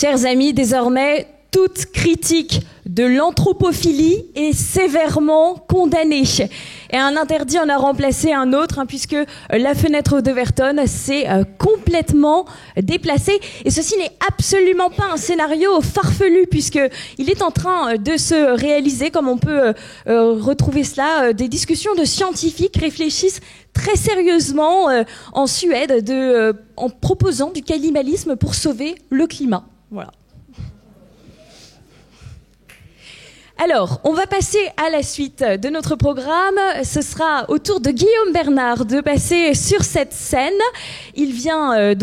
Chers amis, désormais, toute critique de l'anthropophilie est sévèrement condamnée. Et un interdit en a remplacé un autre, puisque la fenêtre d'Overton s'est complètement déplacée. Et ceci n'est absolument pas un scénario farfelu, puisqu'il est en train de se réaliser, comme on peut retrouver cela, des discussions de scientifiques réfléchissent très sérieusement en Suède en proposant du cannibalisme pour sauver le climat. Voilà. Alors, on va passer à la suite de notre programme. Ce sera au tour de Guillaume Bernard de passer sur cette scène. Il vient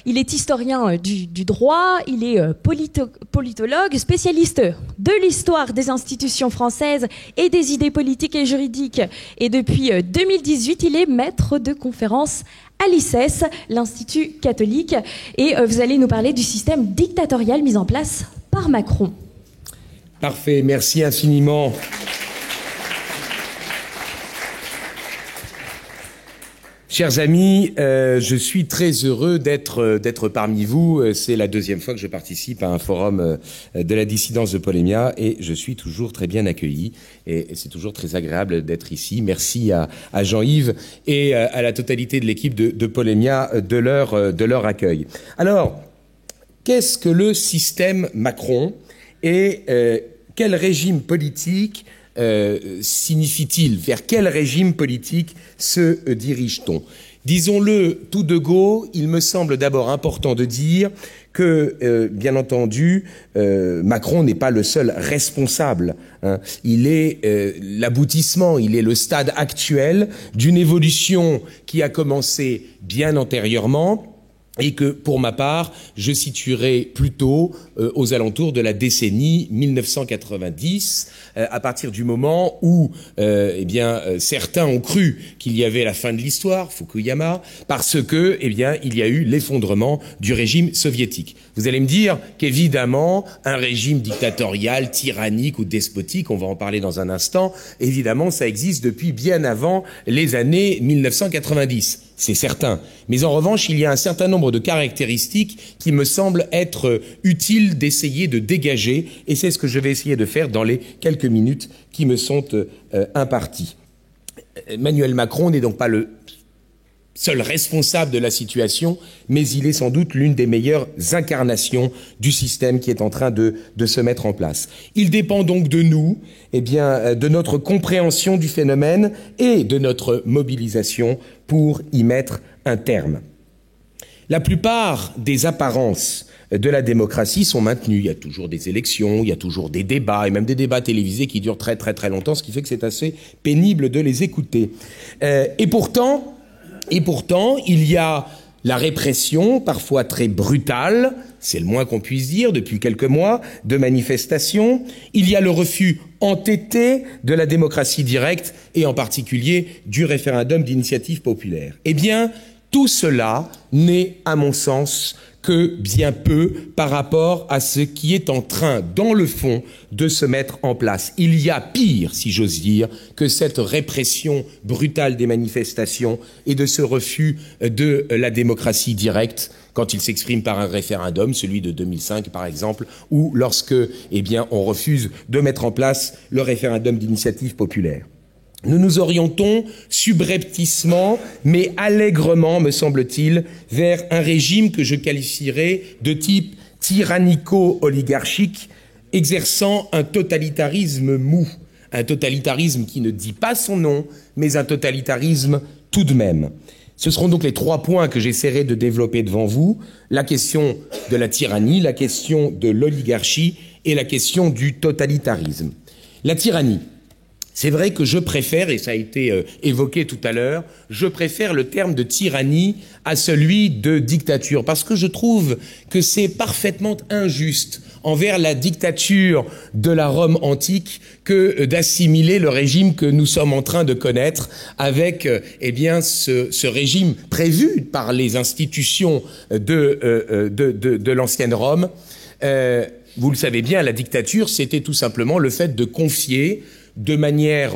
il est historien du droit, il est politologue, spécialiste de l'histoire des institutions françaises et des idées politiques et juridiques. Et depuis 2018, il est maître de conférences à l'ICES, l'Institut catholique. Et vous allez nous parler du système dictatorial mis en place par Macron. Parfait, merci infiniment. Chers amis, je suis très heureux d'être parmi vous. C'est la deuxième fois que je participe à un forum de la dissidence de Polémia et je suis toujours très bien accueilli et c'est toujours très agréable d'être ici. Merci à Jean-Yves et à la totalité de l'équipe de Polémia de leur accueil. Alors, qu'est-ce que le système Macron et quel régime politique signifie-t-il? Vers quel régime politique se dirige-t-on? Disons-le tout de go, il me semble d'abord important de dire que, bien entendu, Macron n'est pas le seul responsable. Il est l'aboutissement, il est le stade actuel d'une évolution qui a commencé bien antérieurement, et que, pour ma part, je situerai plutôt aux alentours de la décennie 1990, à partir du moment où, certains ont cru qu'il y avait la fin de l'histoire, Fukuyama, parce que, il y a eu l'effondrement du régime soviétique. Vous allez me dire qu'évidemment, un régime dictatorial, tyrannique ou despotique, on va en parler dans un instant, évidemment, ça existe depuis bien avant les années 1990. C'est certain. Mais en revanche, il y a un certain nombre de caractéristiques qui me semblent être utiles d'essayer de dégager, et c'est ce que je vais essayer de faire dans les quelques minutes qui me sont imparties. Emmanuel Macron n'est donc pas le seul responsable de la situation, mais il est sans doute l'une des meilleures incarnations du système qui est en train de se mettre en place. Il dépend donc de nous, de notre compréhension du phénomène et de notre mobilisation pour y mettre un terme. La plupart des apparences de la démocratie sont maintenues. Il y a toujours des élections, il y a toujours des débats, et même des débats télévisés qui durent très très très longtemps, ce qui fait que c'est assez pénible de les écouter. Et pourtant, il y a la répression, parfois très brutale, c'est le moins qu'on puisse dire depuis quelques mois, de manifestations. Il y a le refus entêté de la démocratie directe et en particulier du référendum d'initiative populaire. Tout cela n'est, à mon sens, que bien peu par rapport à ce qui est en train, dans le fond, de se mettre en place. Il y a pire, si j'ose dire, que cette répression brutale des manifestations et de ce refus de la démocratie directe quand il s'exprime par un référendum, celui de 2005 par exemple, ou lorsque, on refuse de mettre en place le référendum d'initiative populaire. Nous nous orientons subrepticement, mais allègrement, me semble-t-il, vers un régime que je qualifierais de type tyrannico-oligarchique, exerçant un totalitarisme mou, un totalitarisme qui ne dit pas son nom, mais un totalitarisme tout de même. Ce seront donc les 3 points que j'essaierai de développer devant vous, la question de la tyrannie, la question de l'oligarchie et la question du totalitarisme. La tyrannie. C'est vrai que je préfère, et ça a été évoqué tout à l'heure, je préfère le terme de tyrannie à celui de dictature, parce que je trouve que c'est parfaitement injuste envers la dictature de la Rome antique que d'assimiler le régime que nous sommes en train de connaître avec ce régime prévu par les institutions de l'ancienne Rome. Vous le savez bien, la dictature, c'était tout simplement le fait de confier de manière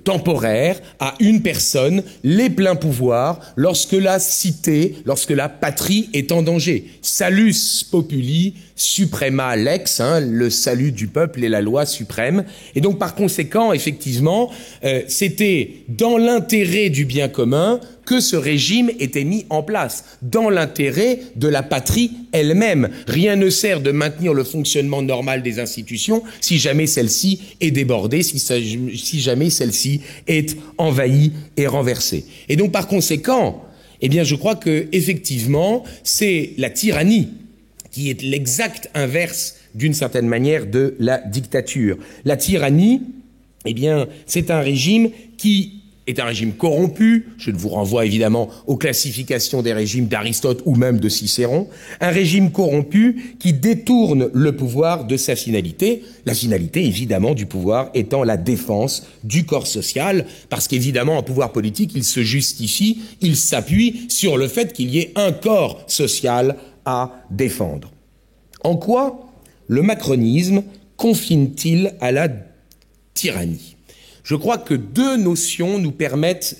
temporaire à une personne les pleins pouvoirs lorsque la cité, lorsque la patrie est en danger. Salus populi suprema lex, le salut du peuple est la loi suprême. Et donc par conséquent, effectivement, c'était dans l'intérêt du bien commun que ce régime était mis en place, dans l'intérêt de la patrie elle-même. Rien ne sert de maintenir le fonctionnement normal des institutions si jamais celle-ci est débordée, si jamais celle-ci est envahie et renversée. Et donc par conséquent, eh bien je crois que effectivement, c'est la tyrannie qui est l'exact inverse d'une certaine manière de la dictature. La tyrannie, eh bien, c'est un régime qui est un régime corrompu, je vous renvoie évidemment aux classifications des régimes d'Aristote ou même de Cicéron, un régime corrompu qui détourne le pouvoir de sa finalité, la finalité évidemment du pouvoir étant la défense du corps social, parce qu'évidemment en pouvoir politique il se justifie, il s'appuie sur le fait qu'il y ait un corps social à défendre. En quoi le macronisme confine-t-il à la tyrannie ? Je crois que deux notions nous permettent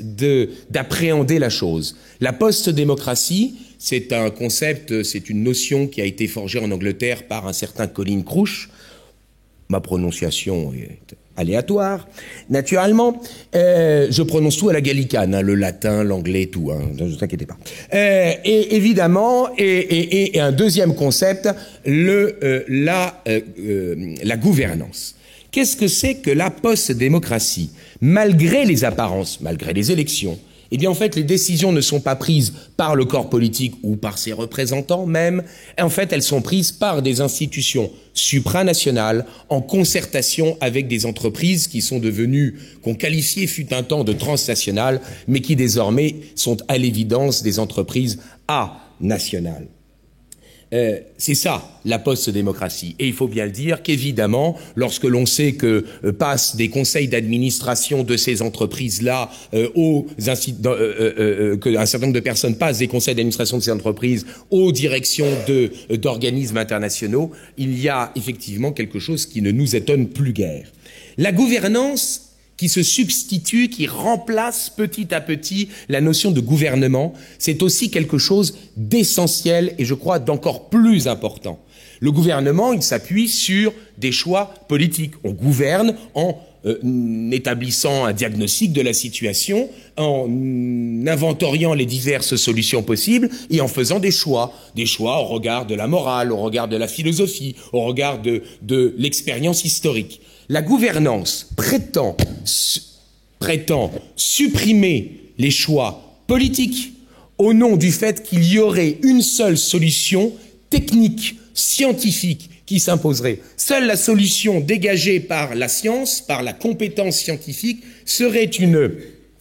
d'appréhender la chose. La post-démocratie, c'est un concept, c'est une notion qui a été forgée en Angleterre par un certain Colin Crouch. Ma prononciation est aléatoire, naturellement. Je prononce tout à la gallicane, le latin, l'anglais, tout, ne vous inquiétez pas. Et évidemment, et un deuxième concept, la gouvernance. Qu'est-ce que c'est que la post-démocratie? Malgré les apparences, malgré les élections, eh bien en fait les décisions ne sont pas prises par le corps politique ou par ses représentants même, en fait elles sont prises par des institutions supranationales en concertation avec des entreprises qui sont devenues, qu'on qualifiait fut un temps de transnationales, mais qui désormais sont à l'évidence des entreprises nationales. C'est ça, la post-démocratie. Et il faut bien le dire qu'évidemment, lorsque l'on sait que passent des conseils d'administration de ces entreprises-là, qu'un certain nombre de personnes passent des conseils d'administration de ces entreprises aux directions d'organismes internationaux, il y a effectivement quelque chose qui ne nous étonne plus guère. La gouvernance qui se substitue, qui remplace petit à petit la notion de gouvernement, c'est aussi quelque chose d'essentiel et je crois d'encore plus important. Le gouvernement, il s'appuie sur des choix politiques. On gouverne en établissant un diagnostic de la situation, en inventoriant les diverses solutions possibles et en faisant des choix au regard de la morale, au regard de la philosophie, au regard de l'expérience historique. La gouvernance prétend supprimer les choix politiques au nom du fait qu'il y aurait une seule solution technique, scientifique qui s'imposerait. Seule la solution dégagée par la science, par la compétence scientifique, serait une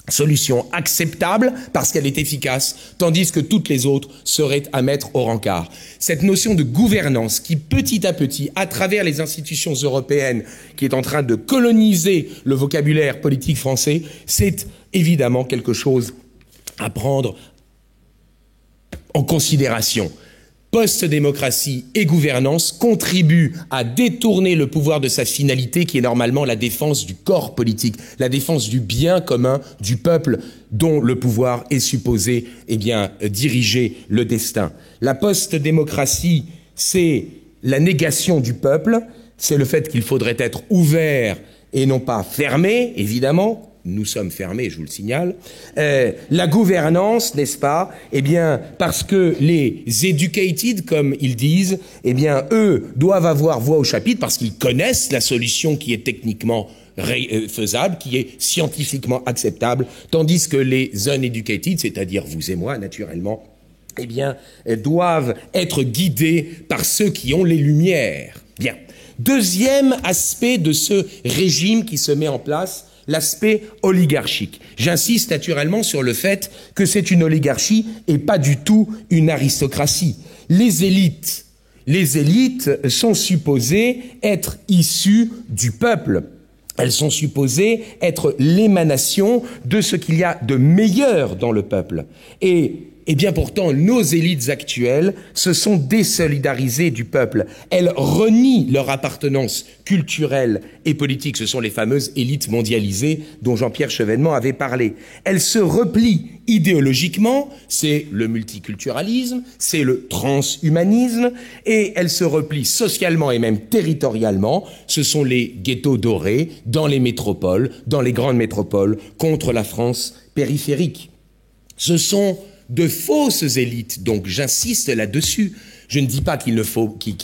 solution acceptable parce qu'elle est efficace, tandis que toutes les autres seraient à mettre au rencard. Cette notion de gouvernance qui, petit à petit, à travers les institutions européennes, qui est en train de coloniser le vocabulaire politique français, c'est évidemment quelque chose à prendre en considération. Post-démocratie et gouvernance contribuent à détourner le pouvoir de sa finalité qui est normalement la défense du corps politique, la défense du bien commun du peuple dont le pouvoir est supposé diriger le destin. La post-démocratie, c'est la négation du peuple, c'est le fait qu'il faudrait être ouvert et non pas fermé, évidemment. Nous sommes fermés, je vous le signale. La gouvernance, n'est-ce pas? Eh bien, parce que les educated, comme ils disent, eh bien, eux doivent avoir voix au chapitre parce qu'ils connaissent la solution qui est techniquement faisable, qui est scientifiquement acceptable, tandis que les uneducated, c'est-à-dire vous et moi, naturellement, eh bien, doivent être guidés par ceux qui ont les lumières. Bien. Deuxième aspect de ce régime qui se met en place, l'aspect oligarchique. J'insiste naturellement sur le fait que c'est une oligarchie et pas du tout une aristocratie. Les élites sont supposées être issues du peuple. Elles sont supposées être l'émanation de ce qu'il y a de meilleur dans le peuple. Et Eh bien pourtant, nos élites actuelles se sont désolidarisées du peuple. Elles renient leur appartenance culturelle et politique. Ce sont les fameuses élites mondialisées dont Jean-Pierre Chevènement avait parlé. Elles se replient idéologiquement, c'est le multiculturalisme, c'est le transhumanisme, et elles se replient socialement et même territorialement. Ce sont les ghettos dorés dans les métropoles, dans les grandes métropoles, contre la France périphérique. Ce sont de fausses élites, donc j'insiste là-dessus. Je ne dis pas qu'il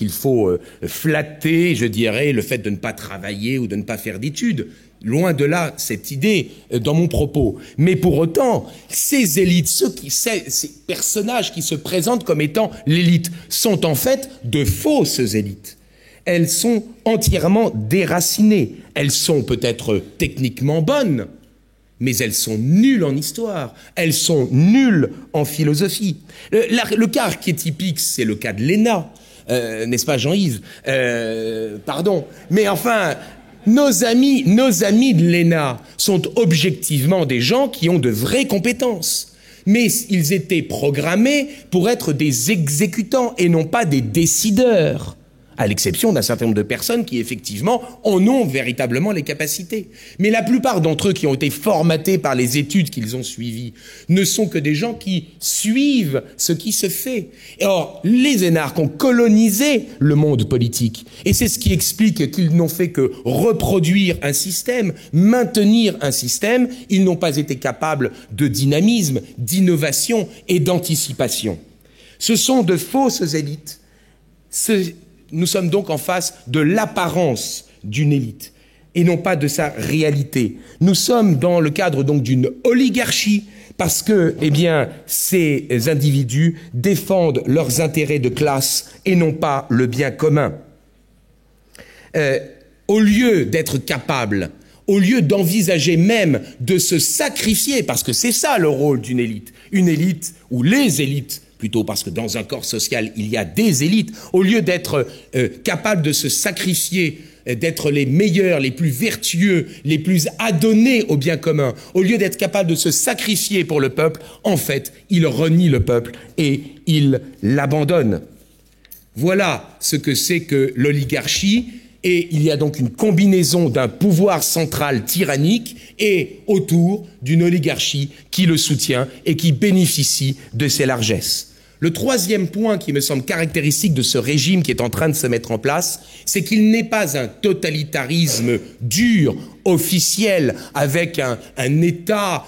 faut flatter, je dirais, le fait de ne pas travailler ou de ne pas faire d'études. Loin de là, cette idée dans mon propos. Mais pour autant, ces élites, ces personnages qui se présentent comme étant l'élite, sont en fait de fausses élites. Elles sont entièrement déracinées. Elles sont peut-être techniquement bonnes, mais elles sont nulles en histoire, elles sont nulles en philosophie. Le cas archétypique, c'est le cas de l'ENA, n'est-ce pas Jean-Yves? Pardon, mais enfin, nos amis de l'ENA sont objectivement des gens qui ont de vraies compétences. Mais ils étaient programmés pour être des exécutants et non pas des décideurs, à l'exception d'un certain nombre de personnes qui, effectivement, en ont véritablement les capacités. Mais la plupart d'entre eux qui ont été formatés par les études qu'ils ont suivies ne sont que des gens qui suivent ce qui se fait. Or, les énarques ont colonisé le monde politique. Et c'est ce qui explique qu'ils n'ont fait que reproduire un système, maintenir un système. Ils n'ont pas été capables de dynamisme, d'innovation et d'anticipation. Ce sont de fausses élites. Nous sommes donc en face de l'apparence d'une élite et non pas de sa réalité. Nous sommes dans le cadre donc d'une oligarchie parce que, eh bien, ces individus défendent leurs intérêts de classe et non pas le bien commun. Au lieu d'être capables, au lieu d'envisager même de se sacrifier, parce que c'est ça le rôle d'une élite, une élite ou les élites, plutôt parce que dans un corps social, il y a des élites, au lieu d'être capables de se sacrifier, d'être les meilleurs, les plus vertueux, les plus adonnés au bien commun, au lieu d'être capables de se sacrifier pour le peuple, en fait, ils renient le peuple et ils l'abandonnent. Voilà ce que c'est que l'oligarchie, et il y a donc une combinaison d'un pouvoir central tyrannique et autour d'une oligarchie qui le soutient et qui bénéficie de ses largesses. Le troisième point qui me semble caractéristique de ce régime qui est en train de se mettre en place, c'est qu'il n'est pas un totalitarisme dur, officiel, avec un État,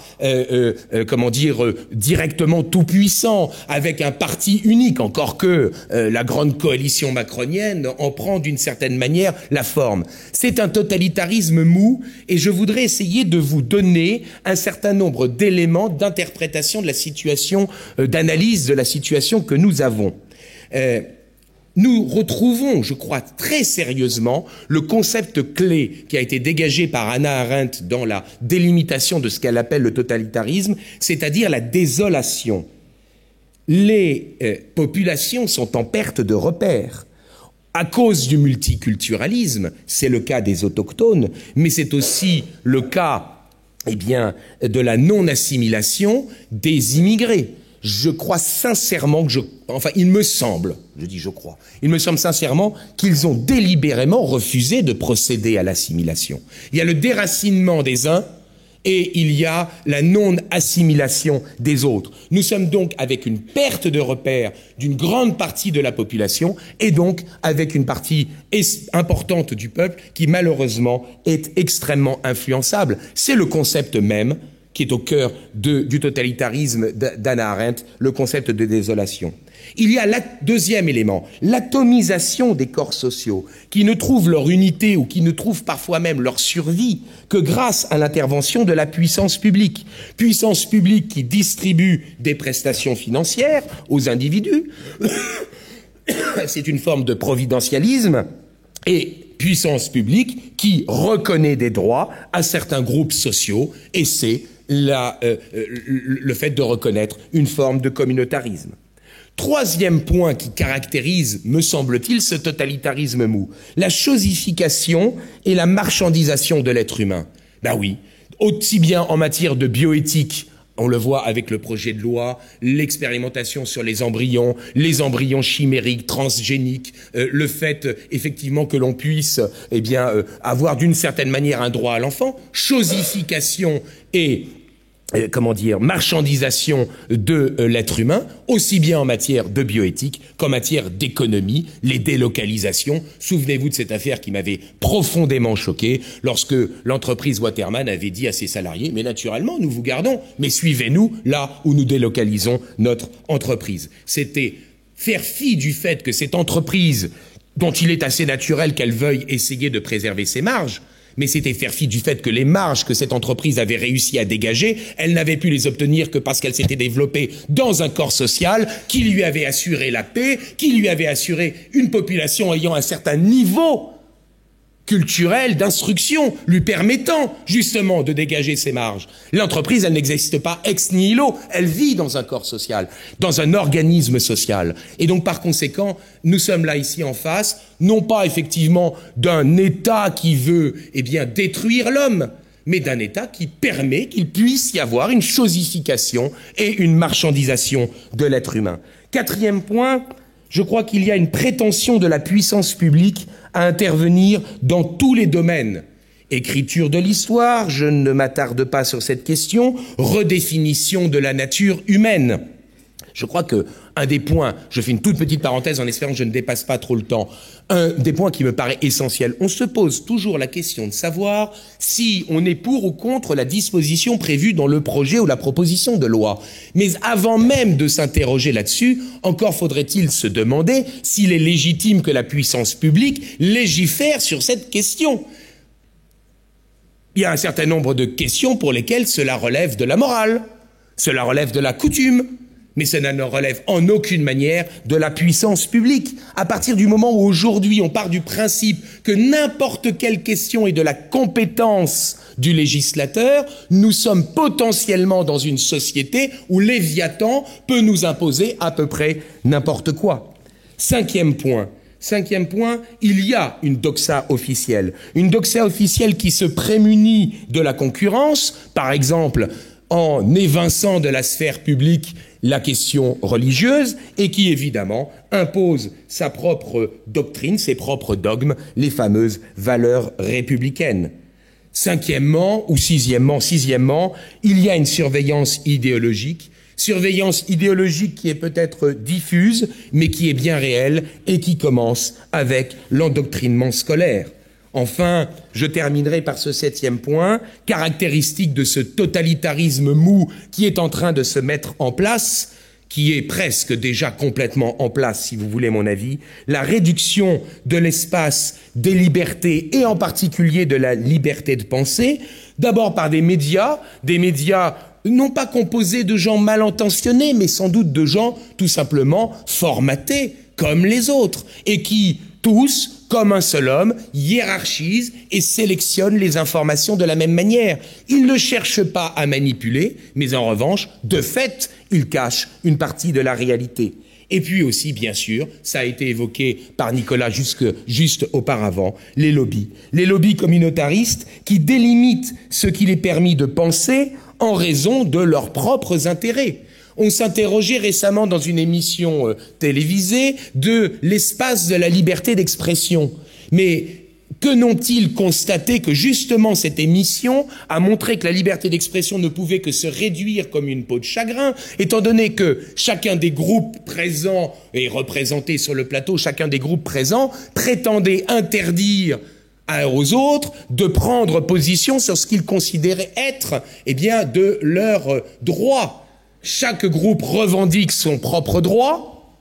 directement tout-puissant, avec un parti unique, encore que la grande coalition macronienne en prend d'une certaine manière la forme. C'est un totalitarisme mou, et je voudrais essayer de vous donner un certain nombre d'éléments d'interprétation de la situation, d'analyse de la situation que nous avons. Nous retrouvons, je crois, très sérieusement le concept clé qui a été dégagé par Hannah Arendt dans la délimitation de ce qu'elle appelle le totalitarisme, c'est-à-dire la désolation. Les populations sont en perte de repères. À cause du multiculturalisme, c'est le cas des autochtones, mais c'est aussi le cas, eh bien, de la non-assimilation des immigrés. Je crois sincèrement il me semble sincèrement qu'ils ont délibérément refusé de procéder à l'assimilation. Il y a le déracinement des uns et il y a la non-assimilation des autres. Nous sommes donc avec une perte de repères d'une grande partie de la population et donc avec une partie importante du peuple qui malheureusement est extrêmement influençable. C'est le concept même qui est au cœur du totalitarisme d'Hannah Arendt, le concept de désolation. Il y a deuxième élément, l'atomisation des corps sociaux, qui ne trouvent leur unité ou qui ne trouvent parfois même leur survie que grâce à l'intervention de la puissance publique. Puissance publique qui distribue des prestations financières aux individus. C'est une forme de providentialisme. Et puissance publique qui reconnaît des droits à certains groupes sociaux, et c'est le fait de reconnaître une forme de communautarisme. Troisième point qui caractérise, me semble-t-il, ce totalitarisme mou, la chosification et la marchandisation de l'être humain. Ben oui, aussi bien en matière de bioéthique On le voit avec le projet de loi, l'expérimentation sur les embryons chimériques, transgéniques, le fait effectivement que l'on puisse avoir d'une certaine manière un droit à l'enfant, chosification et marchandisation de l'être humain, aussi bien en matière de bioéthique qu'en matière d'économie, les délocalisations. Souvenez-vous de cette affaire qui m'avait profondément choqué lorsque l'entreprise Waterman avait dit à ses salariés « Mais naturellement, nous vous gardons, mais suivez-nous là où nous délocalisons notre entreprise. » C'était faire fi du fait que cette entreprise, dont il est assez naturel qu'elle veuille essayer de préserver ses marges, mais c'était faire fi du fait que les marges que cette entreprise avait réussi à dégager, elle n'avait pu les obtenir que parce qu'elle s'était développée dans un corps social qui lui avait assuré la paix, qui lui avait assuré une population ayant un certain niveau culturel, d'instruction, lui permettant justement de dégager ses marges. L'entreprise, elle n'existe pas ex nihilo, elle vit dans un corps social, dans un organisme social. Et donc par conséquent, nous sommes là ici en face, non pas effectivement d'un État qui veut détruire l'homme, mais d'un État qui permet qu'il puisse y avoir une chosification et une marchandisation de l'être humain. Quatrième point, je crois qu'il y a une prétention de la puissance publique à intervenir dans tous les domaines. Écriture de l'histoire, je ne m'attarde pas sur cette question, redéfinition de la nature humaine. Je crois que un des points, je fais une toute petite parenthèse en espérant que je ne dépasse pas trop le temps, un des points qui me paraît essentiel, on se pose toujours la question de savoir si on est pour ou contre la disposition prévue dans le projet ou la proposition de loi. Mais avant même de s'interroger là-dessus, encore faudrait-il se demander s'il est légitime que la puissance publique légifère sur cette question. Il y a un certain nombre de questions pour lesquelles cela relève de la morale, cela relève de la coutume, mais cela ne relève en aucune manière de la puissance publique. À partir du moment où aujourd'hui on part du principe que n'importe quelle question est de la compétence du législateur, nous sommes potentiellement dans une société où Léviathan peut nous imposer à peu près n'importe quoi. Cinquième point, il y a une doxa officielle qui se prémunit de la concurrence, par exemple en évinçant de la sphère publique la question religieuse et qui évidemment impose sa propre doctrine, ses propres dogmes, les fameuses valeurs républicaines. Sixièmement, il y a une surveillance idéologique qui est peut-être diffuse, mais qui est bien réelle et qui commence avec l'endoctrinement scolaire. Enfin, je terminerai par ce septième point, caractéristique de ce totalitarisme mou qui est en train de se mettre en place, qui est presque déjà complètement en place, si vous voulez mon avis, la réduction de l'espace des libertés et en particulier de la liberté de penser, d'abord par des médias non pas composés de gens mal intentionnés, mais sans doute de gens tout simplement formatés comme les autres et qui, tous, comme un seul homme, hiérarchise et sélectionne les informations de la même manière. Il ne cherche pas à manipuler, mais en revanche, de fait, il cache une partie de la réalité. Et puis aussi, bien sûr, ça a été évoqué par Nicolas juste auparavant, les lobbies communautaristes qui délimitent ce qu'il est permis de penser en raison de leurs propres intérêts. On s'interrogeait récemment dans une émission télévisée de l'espace de la liberté d'expression. Mais que n'ont-ils constaté que justement cette émission a montré que la liberté d'expression ne pouvait que se réduire comme une peau de chagrin, étant donné que chacun des groupes présents et représentés sur le plateau, chacun des groupes présents prétendait interdire aux autres de prendre position sur ce qu'ils considéraient être de leurs droits. Chaque groupe revendique son propre droit,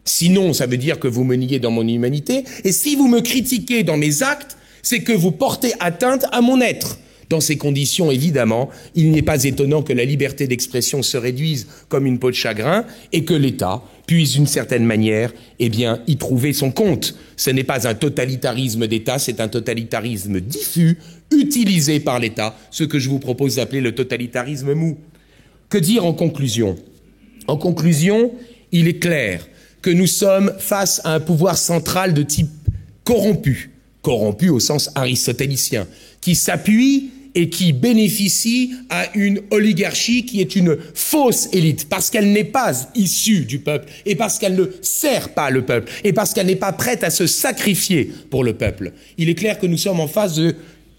sinon ça veut dire que vous me niez dans mon humanité, et si vous me critiquez dans mes actes, c'est que vous portez atteinte à mon être. Dans ces conditions, évidemment, il n'est pas étonnant que la liberté d'expression se réduise comme une peau de chagrin et que l'État puisse d'une certaine manière y trouver son compte. Ce n'est pas un totalitarisme d'État, c'est un totalitarisme diffus, utilisé par l'État, ce que je vous propose d'appeler le totalitarisme mou. Que dire en conclusion ? En conclusion, il est clair que nous sommes face à un pouvoir central de type corrompu au sens aristotélicien, qui s'appuie et qui bénéficie à une oligarchie qui est une fausse élite, parce qu'elle n'est pas issue du peuple, et parce qu'elle ne sert pas le peuple, et parce qu'elle n'est pas prête à se sacrifier pour le peuple. Il est clair que nous sommes en face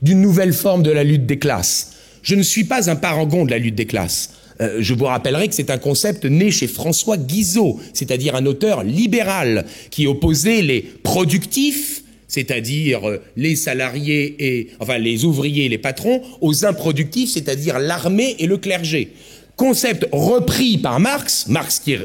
d'une nouvelle forme de la lutte des classes. Je ne suis pas un parangon de la lutte des classes. Je vous rappellerai que c'est un concept né chez François Guizot, c'est-à-dire un auteur libéral qui opposait les productifs, c'est-à-dire les salariés les ouvriers et les patrons, aux improductifs, c'est-à-dire l'armée et le clergé. Concept repris par Marx qui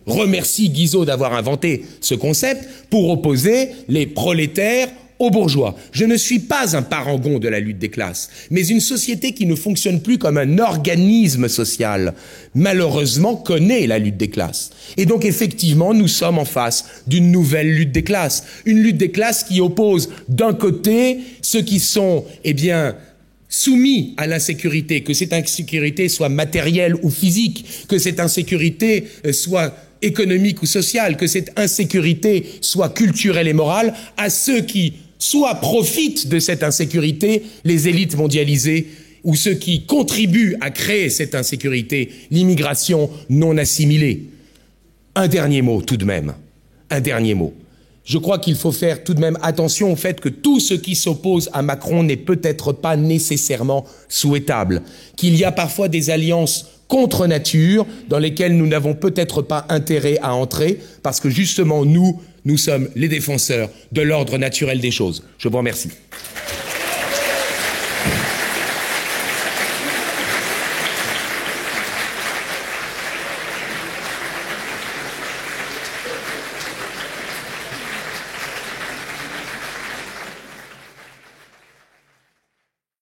remercie Guizot d'avoir inventé ce concept pour opposer les prolétaires aux bourgeois. Je ne suis pas un parangon de la lutte des classes, mais une société qui ne fonctionne plus comme un organisme social, malheureusement, connaît la lutte des classes. Et donc, effectivement, nous sommes en face d'une nouvelle lutte des classes. Une lutte des classes qui oppose, d'un côté, ceux qui sont, soumis à l'insécurité, que cette insécurité soit matérielle ou physique, que cette insécurité soit économique ou sociale, que cette insécurité soit culturelle et morale, à ceux qui soit profitent de cette insécurité, les élites mondialisées, ou ceux qui contribuent à créer cette insécurité, l'immigration non assimilée. Un dernier mot tout de même, un dernier mot. Je crois qu'il faut faire tout de même attention au fait que tout ce qui s'oppose à Macron n'est peut-être pas nécessairement souhaitable, qu'il y a parfois des alliances contre nature dans lesquelles nous n'avons peut-être pas intérêt à entrer, parce que justement nous sommes les défenseurs de l'ordre naturel des choses. Je vous remercie.